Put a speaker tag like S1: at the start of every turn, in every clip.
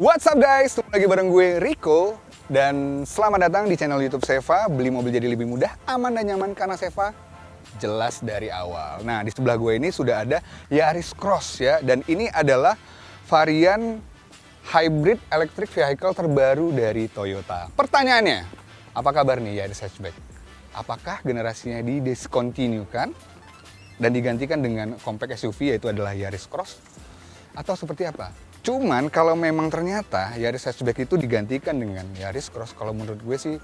S1: What's up guys, ketemu lagi bareng gue Rico. Dan selamat datang di channel YouTube Seva. Beli mobil jadi lebih mudah, aman dan nyaman karena Seva jelas dari awal. Nah, di sebelah gue ini sudah ada Yaris Cross ya. Dan ini adalah varian hybrid electric vehicle terbaru dari Toyota. Pertanyaannya, apa kabar nih Yaris Hatchback? Apakah generasinya didiscontinuekan dan digantikan dengan compact SUV yaitu adalah Yaris Cross? Atau seperti apa? Cuman kalau memang ternyata Yaris Hatchback itu digantikan dengan Yaris Cross, kalau menurut gue sih,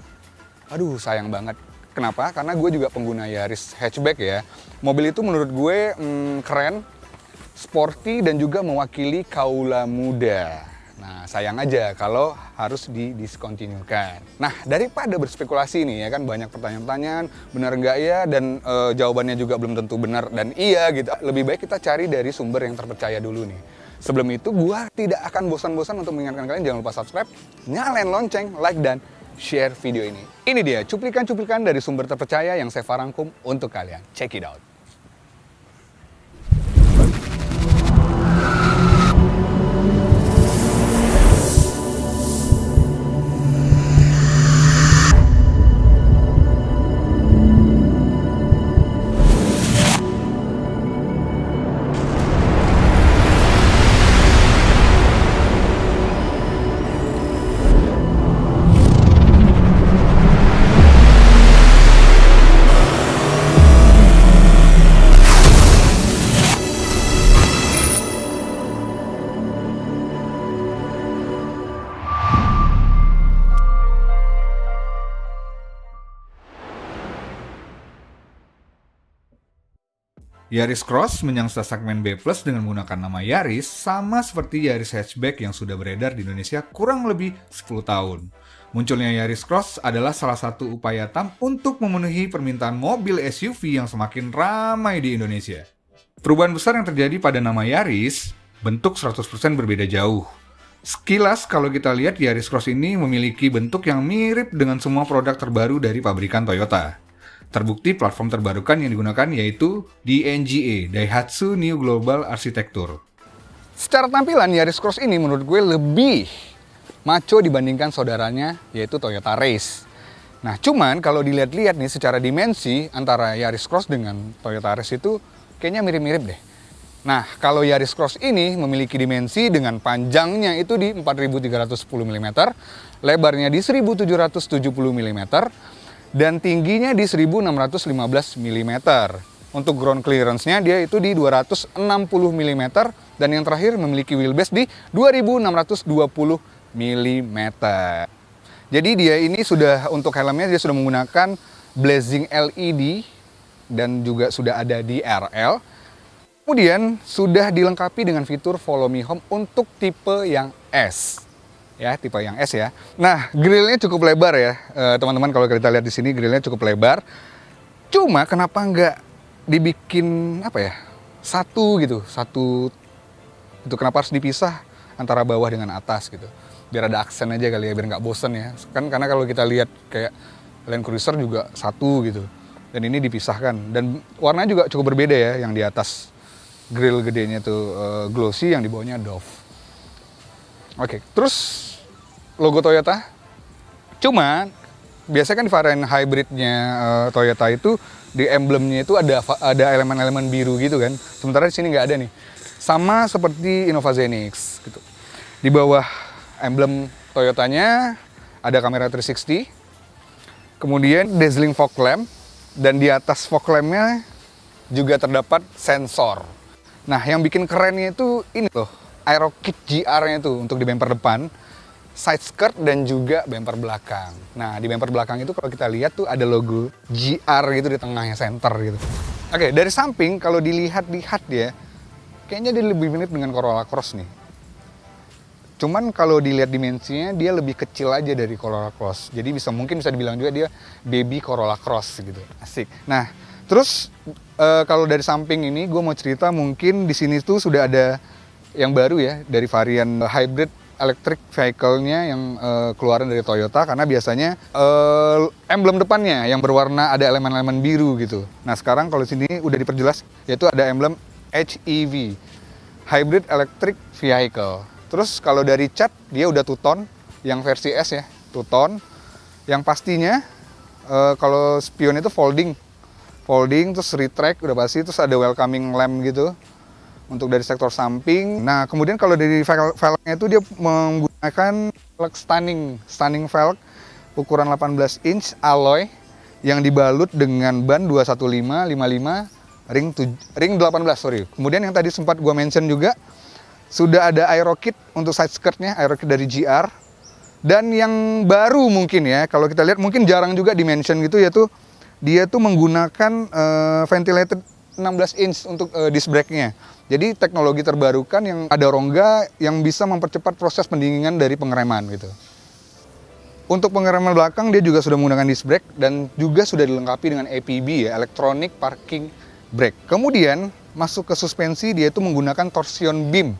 S1: aduh sayang banget. Kenapa? Karena gue juga pengguna Yaris Hatchback ya. Mobil itu menurut gue keren, sporty dan juga mewakili kaula muda. Nah sayang aja kalau harus didiskontinukan. Nah daripada berspekulasi nih ya kan, banyak pertanyaan-pertanyaan, benar nggak ya, dan jawabannya juga belum tentu benar dan iya gitu. Lebih baik kita cari dari sumber yang terpercaya dulu nih. Sebelum itu, gue tidak akan bosan-bosan untuk mengingatkan kalian jangan lupa subscribe, nyalain lonceng, like, dan share video ini. Ini dia cuplikan-cuplikan dari sumber terpercaya yang saya rangkum untuk kalian. Check it out.
S2: Yaris Cross menyangsa segmen B+ dengan menggunakan nama Yaris, sama seperti Yaris Hatchback yang sudah beredar di Indonesia kurang lebih 10 tahun. Munculnya Yaris Cross adalah salah satu upaya TAM untuk memenuhi permintaan mobil SUV yang semakin ramai di Indonesia. Perubahan besar yang terjadi pada nama Yaris, bentuk 100% berbeda jauh. Sekilas kalau kita lihat Yaris Cross ini memiliki bentuk yang mirip dengan semua produk terbaru dari pabrikan Toyota. Terbukti platform terbarukan yang digunakan yaitu DNGA, Daihatsu New Global Architecture.
S1: Secara tampilan, Yaris Cross ini menurut gue lebih maco dibandingkan saudaranya yaitu Toyota Race. Nah, cuman kalau dilihat-lihat nih secara dimensi antara Yaris Cross dengan Toyota Race itu kayaknya mirip-mirip deh. Nah, kalau Yaris Cross ini memiliki dimensi dengan panjangnya itu di 4310 mm, lebarnya di 1770 mm, dan tingginya di 1615 mm. Untuk ground clearance-nya dia itu di 260 mm, dan yang terakhir memiliki wheelbase di 2620 mm. Jadi dia ini sudah, untuk helmnya dia sudah menggunakan blazing LED dan juga sudah ada DRL. Kemudian sudah dilengkapi dengan fitur Follow Me Home untuk tipe yang S. Ya, tipe yang S ya. Nah, grillnya cukup lebar ya, teman-teman. Kalau kita lihat di sini grillnya cukup lebar. Cuma kenapa nggak dibikin apa ya, satu gitu, satu itu kenapa harus dipisah antara bawah dengan atas gitu? Biar ada aksen aja kali ya, biar nggak bosen ya. Kan karena kalau kita lihat kayak Land Cruiser juga satu gitu, dan ini dipisahkan. Dan warnanya juga cukup berbeda ya, yang di atas grill gedenya tuh glossy, yang di bawahnya doff. Oke, terus logo Toyota. Cuma biasanya kan di varian hybridnya Toyota itu di emblemnya itu ada elemen-elemen biru gitu kan. Sementara di sini nggak ada nih. Sama seperti Innova Zenix gitu. Di bawah emblem Toyotanya ada kamera 360. Kemudian dazzling fog lamp, dan di atas fog lampnya juga terdapat sensor. Nah, yang bikin kerennya itu ini loh, Aero Kit GR-nya itu untuk di bumper depan, side skirt, dan juga bumper belakang. Nah, di bumper belakang itu kalau kita lihat tuh ada logo GR gitu di tengahnya, center gitu. Oke, dari samping kalau dilihat-lihat dia, kayaknya dia lebih mirip dengan Corolla Cross nih. Cuman kalau dilihat dimensinya dia lebih kecil aja dari Corolla Cross. Jadi mungkin bisa dibilang juga dia baby Corolla Cross gitu. Asik. Nah, terus kalau dari samping ini gue mau cerita, mungkin di sini tuh sudah ada yang baru ya, dari varian hybrid electric vehicle-nya yang keluaran dari Toyota, karena biasanya emblem depannya yang berwarna ada elemen-elemen biru gitu. Nah sekarang kalau sini udah diperjelas, yaitu ada emblem HEV, Hybrid Electric Vehicle. Terus kalau dari cat dia udah two-tone yang versi S ya, two-tone. Yang pastinya kalau spion itu folding terus retract udah pasti, terus ada welcoming lamp gitu untuk dari sektor samping. Nah kemudian kalau dari velgnya itu dia menggunakan velg stunning velg ukuran 18 inch alloy yang dibalut dengan ban 215 55 ring 18 sorry. Kemudian yang tadi sempat gua mention juga sudah ada aero kit untuk side skirtnya, aero kit dari GR. Dan yang baru mungkin ya, kalau kita lihat mungkin jarang juga di-mention gitu, yaitu dia tuh menggunakan ventilated 16 inch untuk disc brake-nya. Jadi teknologi terbarukan yang ada rongga yang bisa mempercepat proses pendinginan dari pengereman gitu. Untuk pengereman belakang dia juga sudah menggunakan disc brake dan juga sudah dilengkapi dengan APB ya, Electronic Parking Brake. Kemudian masuk ke suspensi, dia itu menggunakan torsion beam,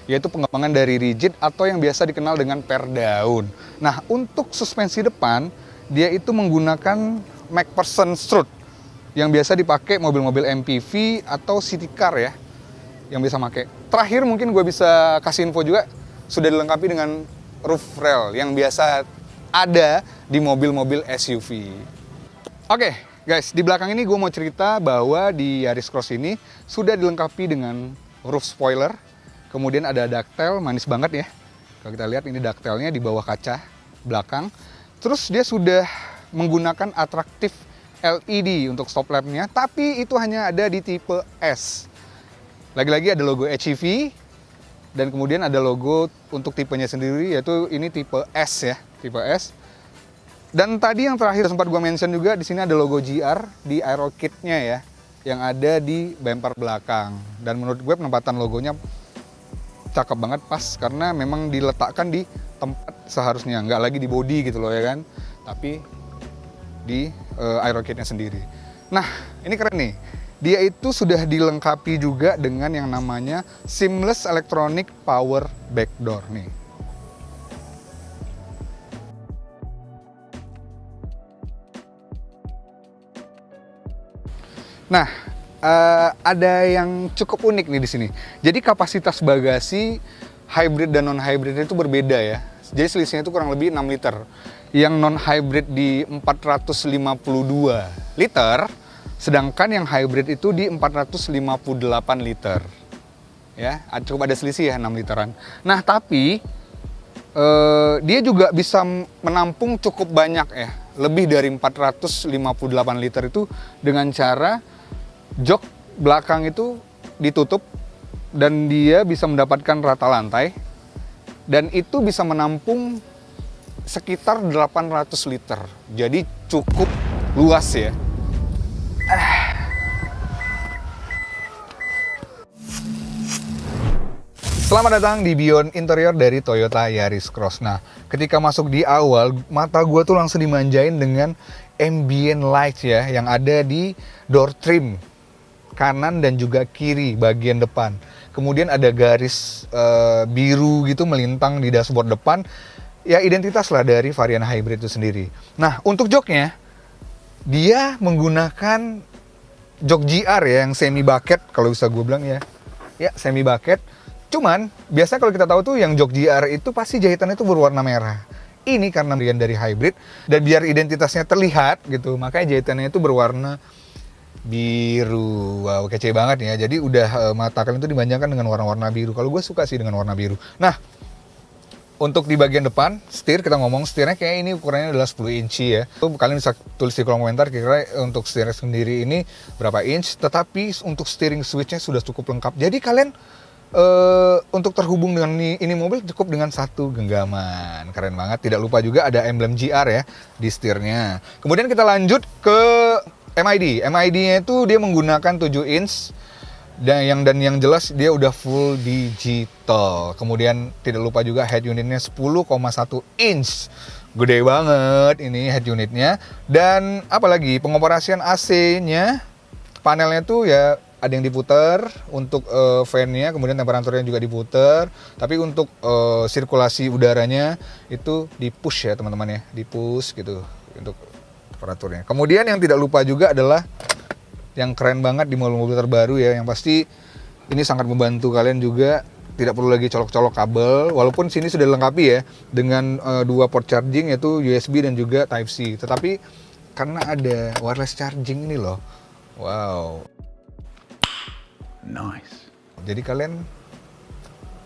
S1: yaitu pengembangan dari rigid atau yang biasa dikenal dengan per daun. Nah, untuk suspensi depan, dia itu menggunakan McPherson strut yang biasa dipakai mobil-mobil MPV atau city car ya, yang bisa pakai. Terakhir mungkin gue bisa kasih info juga, sudah dilengkapi dengan roof rail yang biasa ada di mobil-mobil SUV. Oke, guys, di belakang ini gue mau cerita bahwa di Yaris Cross ini sudah dilengkapi dengan roof spoiler. Kemudian ada ductile, manis banget ya. Kalau kita lihat ini ductile-nya di bawah kaca belakang. Terus dia sudah menggunakan atraktif LED untuk stop lamp-nya, tapi itu hanya ada di tipe S. Lagi-lagi ada logo HEV, dan kemudian ada logo untuk tipenya sendiri, yaitu ini tipe S ya, tipe S. Dan tadi yang terakhir sempat gua mention juga, di sini ada logo GR di aero kit-nya ya, yang ada di bumper belakang. Dan menurut gue penempatan logonya cakep banget, pas, karena memang diletakkan di tempat seharusnya, nggak lagi di body gitu loh ya kan, tapi di aero kitnya sendiri. Nah ini keren nih, dia itu sudah dilengkapi juga dengan yang namanya seamless electronic power back door nih. Nah, ada yang cukup unik nih di sini. Jadi kapasitas bagasi hybrid dan non hybrid itu berbeda ya. Jadi selisihnya itu kurang lebih 6 liter. Yang non hybrid di 452 liter, sedangkan yang hybrid itu di 458 liter. Ya, cukup ada selisih ya 6 literan. Nah, tapi dia juga bisa menampung cukup banyak ya. Lebih dari 458 liter itu dengan cara jok belakang itu ditutup dan dia bisa mendapatkan rata lantai dan itu bisa menampung sekitar 800 liter. Jadi cukup luas ya. Selamat datang di Beyond Interior dari Toyota Yaris Cross. Nah, ketika masuk di awal, mata gue tuh langsung dimanjain dengan ambient light ya yang ada di door trim kanan dan juga kiri bagian depan. Kemudian ada garis biru gitu melintang di dashboard depan. Ya identitas lah dari varian hybrid itu sendiri. Nah untuk joknya, dia menggunakan jok GR ya yang semi bucket kalau bisa gue bilang ya. Ya semi bucket. Cuman biasa kalau kita tahu tuh yang jok GR itu pasti jahitannya itu berwarna merah. Ini karena bagian dari hybrid dan biar identitasnya terlihat gitu, makanya jahitannya itu berwarna biru. Wow, kece banget ya. Jadi udah mata kalian itu dimanjakan dengan warna-warna biru. Kalau gue suka sih dengan warna biru. Nah, untuk di bagian depan, setir kita ngomong setirnya kayak ini ukurannya adalah 10 inci ya. Kalian bisa tulis di kolom komentar kira-kira untuk setirnya sendiri ini berapa inch. Tetapi untuk steering switchnya sudah cukup lengkap. Jadi kalian untuk terhubung dengan ini mobil cukup dengan satu genggaman. Keren banget. Tidak lupa juga ada emblem GR ya di setirnya. Kemudian kita lanjut ke MID. MID-nya itu dia menggunakan 7 inch dan yang jelas dia udah full digital. Kemudian tidak lupa juga head unitnya 10,1 inch. Gede banget ini head unitnya. Dan apalagi pengoperasian AC-nya, panelnya tuh ya ada yang diputer untuk fan-nya, kemudian temperaturnya juga diputer. Tapi untuk sirkulasi udaranya itu di push ya teman-teman ya, di push gitu untuk temperaturnya. Kemudian yang tidak lupa juga adalah yang keren banget di mobil-mobil terbaru ya, yang pasti ini sangat membantu kalian juga tidak perlu lagi colok-colok kabel, walaupun sini sudah dilengkapi ya dengan 2 port charging yaitu USB dan juga Type C. Tetapi karena ada wireless charging ini loh, wow, nice. Jadi kalian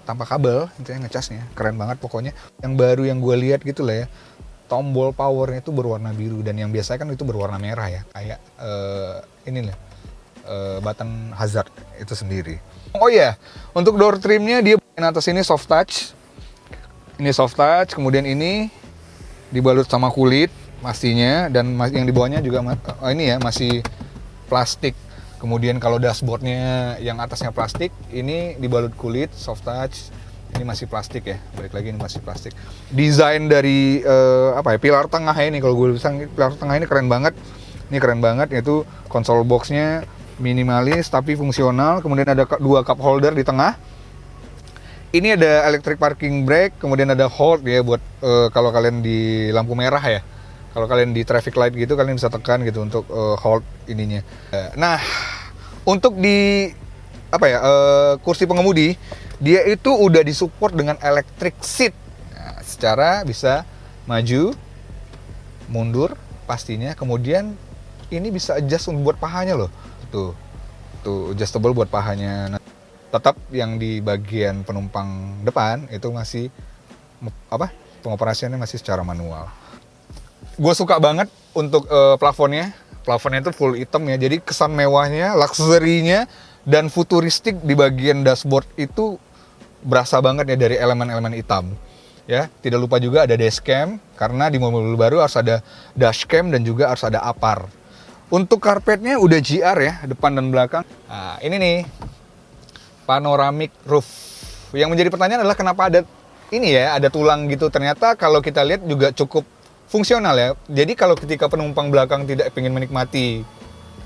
S1: tanpa kabel, intinya ngecasnya keren banget pokoknya. Yang baru yang gue lihat gitu lah ya, tombol powernya itu berwarna biru dan yang biasanya kan itu berwarna merah ya, kayak ini lah, button hazard itu sendiri. Oh iya, untuk door trimnya dia bagian atas ini soft touch. Ini soft touch, kemudian ini dibalut sama kulit pastinya, dan yang di bawahnya juga ini ya masih plastik. Kemudian kalau dashboardnya yang atasnya plastik, ini dibalut kulit soft touch. Ini masih plastik ya, balik lagi ini masih plastik. Desain dari pilar tengah ini, kalau gue bilang pilar tengah ini keren banget. Ini keren banget, yaitu console box-nya minimalis tapi fungsional. Kemudian ada 2 cup holder di tengah. Ini ada electric parking brake, kemudian ada hold ya buat kalau kalian di lampu merah ya. Kalau kalian di traffic light gitu kalian bisa tekan gitu untuk hold ininya. Nah, untuk di kursi pengemudi dia itu udah disupport dengan electric seat. Nah, secara bisa maju, mundur pastinya. Kemudian ini bisa adjust buat pahanya loh. Tuh adjustable buat pahanya. Nah, tetap yang di bagian penumpang depan itu masih pengoperasiannya masih secara manual. Gue suka banget untuk plafonnya. Plafonnya itu full hitam ya. Jadi kesan mewahnya, luxury-nya dan futuristik di bagian dashboard itu berasa banget ya dari elemen-elemen hitam. Ya, tidak lupa juga ada dashcam karena di mobil baru harus ada dashcam dan juga harus ada APAR. Untuk karpetnya udah GR ya, depan dan belakang. Nah, ini nih, panoramic roof. Yang menjadi pertanyaan adalah kenapa ada ini ya, ada tulang gitu. Ternyata kalau kita lihat juga cukup fungsional ya. Jadi kalau ketika penumpang belakang tidak ingin menikmati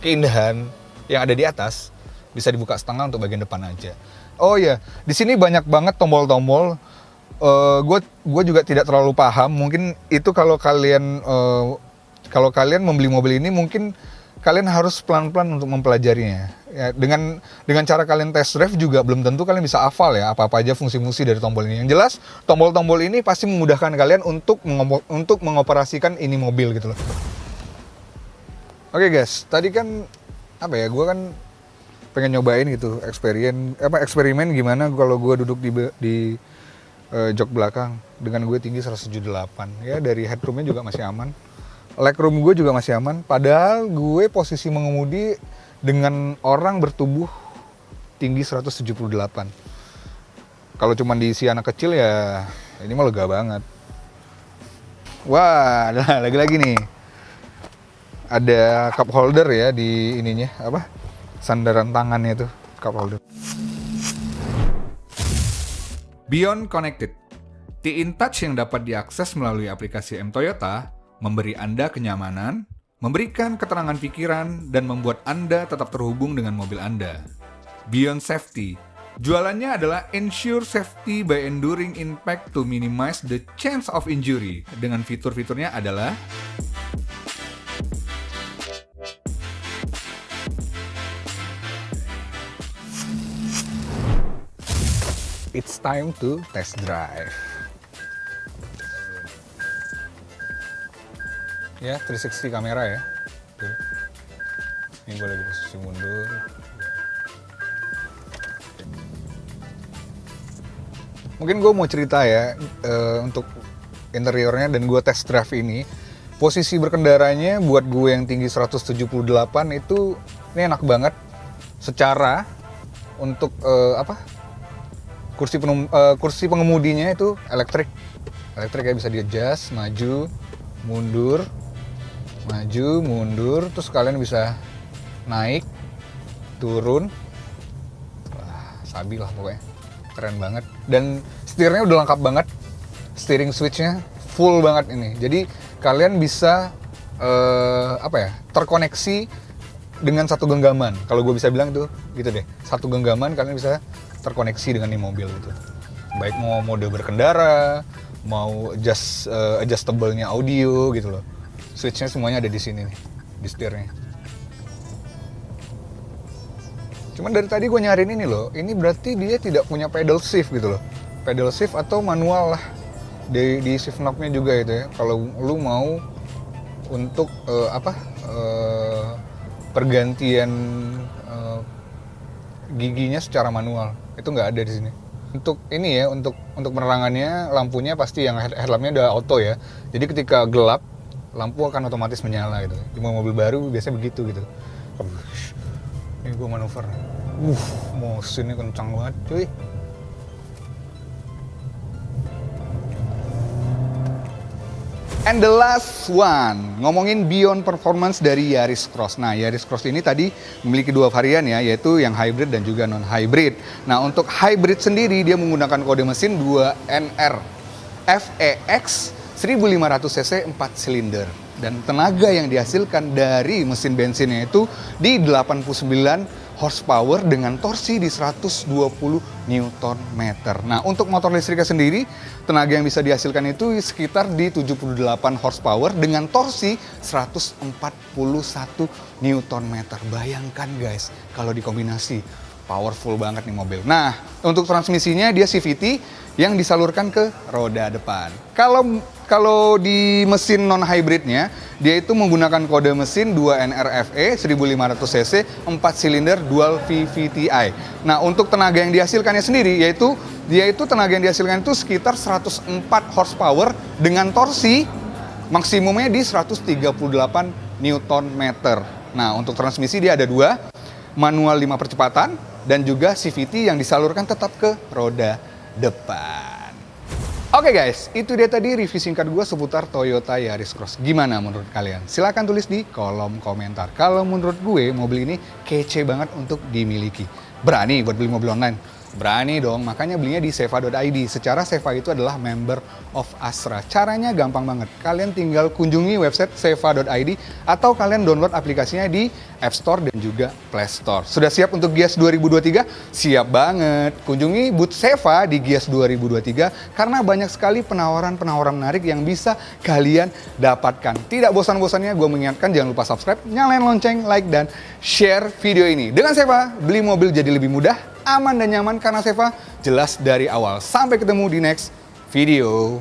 S1: keindahan yang ada di atas, bisa dibuka setengah untuk bagian depan aja. Oh iya, di sini banyak banget tombol-tombol. Gue juga tidak terlalu paham. Mungkin itu kalau kalian membeli mobil ini mungkin kalian harus pelan-pelan untuk mempelajarinya. Ya, dengan cara kalian test drive juga belum tentu kalian bisa hafal ya apa-apa aja fungsi-fungsi dari tombol ini. Yang jelas tombol-tombol ini pasti memudahkan kalian untuk mengoperasikan ini mobil gitu loh. Oke guys, tadi kan gue kan pengen nyobain gitu eksperimen gimana kalau gue duduk di jok belakang dengan gue tinggi 178 ya, dari headroomnya juga masih aman. Legroom gue juga masih aman, padahal gue posisi mengemudi dengan orang bertubuh tinggi 178. Kalau cuma diisi anak kecil ya ini mah lega banget. Wah, lagi-lagi nih. Ada cup holder ya di ininya, sandaran tangannya itu, cup holder.
S2: Beyond Connected, T-InTouch yang dapat diakses melalui aplikasi M Toyota memberi Anda kenyamanan, memberikan ketenangan pikiran, dan membuat Anda tetap terhubung dengan mobil Anda. Beyond Safety, jualannya adalah Ensure Safety by Enduring Impact to Minimize the Chance of Injury. Dengan fitur-fiturnya adalah
S1: It's time to test drive. Ya, 360 kamera ya. Tuh. Ini gue lagi posisi mundur. Mungkin gue mau cerita ya untuk interiornya dan gue test drive ini. Posisi berkendaranya buat gue yang tinggi 178 itu ini enak banget. Secara untuk kursi pengemudinya itu elektrik ya, bisa di-adjust, maju, mundur, terus kalian bisa naik, turun. Wah, sabi lah pokoknya, keren banget. Dan setirnya udah lengkap banget, steering switch-nya full banget ini. Jadi kalian bisa terkoneksi dengan satu genggaman. Kalau gue bisa bilang tuh gitu deh, satu genggaman kalian bisa terkoneksi dengan mobil gitu. Baik mau mode berkendara, mau adjustable-nya audio gitu loh. Switch-nya semuanya ada di sini nih, di setirnya. Cuman dari tadi gue nyariin ini loh, ini berarti dia tidak punya pedal shift gitu loh. Pedal shift atau manual lah. Di shift knob-nya juga itu ya. Kalau lu mau untuk pergantian giginya secara manual, itu nggak ada di sini. Untuk ini ya, untuk penerangannya lampunya pasti yang headlampnya udah auto ya. Jadi ketika gelap lampu akan otomatis menyala gitu. Di mobil baru biasanya begitu gitu. Ini gue manuver. Motionnya kencang banget cuy. And the last one, ngomongin beyond performance dari Yaris Cross. Nah, Yaris Cross ini tadi memiliki dua varian ya, yaitu yang hybrid dan juga non-hybrid. Nah, untuk hybrid sendiri dia menggunakan kode mesin 2NR FEX 1500 cc 4 silinder. Dan tenaga yang dihasilkan dari mesin bensinnya itu di 89 horsepower dengan torsi di 120 Nm. Nah, untuk motor listriknya sendiri, tenaga yang bisa dihasilkan itu sekitar di 78 horsepower dengan torsi 141 Nm. Bayangkan guys, kalau dikombinasi, powerful banget nih mobil. Nah, untuk transmisinya dia CVT yang disalurkan ke roda depan. Kalau di mesin non-hybridnya, dia itu menggunakan kode mesin 2NRFE 1500 cc 4 silinder dual VVTi. Nah, untuk tenaga yang dihasilkannya sendiri, yaitu tenaga yang dihasilkan itu sekitar 104 horsepower dengan torsi maksimumnya di 138 Nm. Nah, untuk transmisi dia ada dua, manual 5 percepatan dan juga CVT yang disalurkan tetap ke roda depan. Oke guys, itu dia tadi review singkat gue seputar Toyota Yaris Cross. Gimana menurut kalian? Silahkan tulis di kolom komentar. Kalau menurut gue, mobil ini kece banget untuk dimiliki. Berani buat beli mobil online? Berani dong, makanya belinya di seva.id. Secara Seva itu adalah member of Astra. Caranya gampang banget. Kalian tinggal kunjungi website seva.id atau kalian download aplikasinya di App Store dan juga Play Store. Sudah siap untuk Gias 2023? Siap banget. Kunjungi booth Seva di Gias 2023 karena banyak sekali penawaran-penawaran menarik yang bisa kalian dapatkan. Tidak bosan-bosannya gue mengingatkan jangan lupa subscribe, nyalain lonceng, like, dan share video ini. Dengan Seva, beli mobil jadi lebih mudah, aman dan nyaman karena Seva jelas dari awal. Sampai ketemu di next video.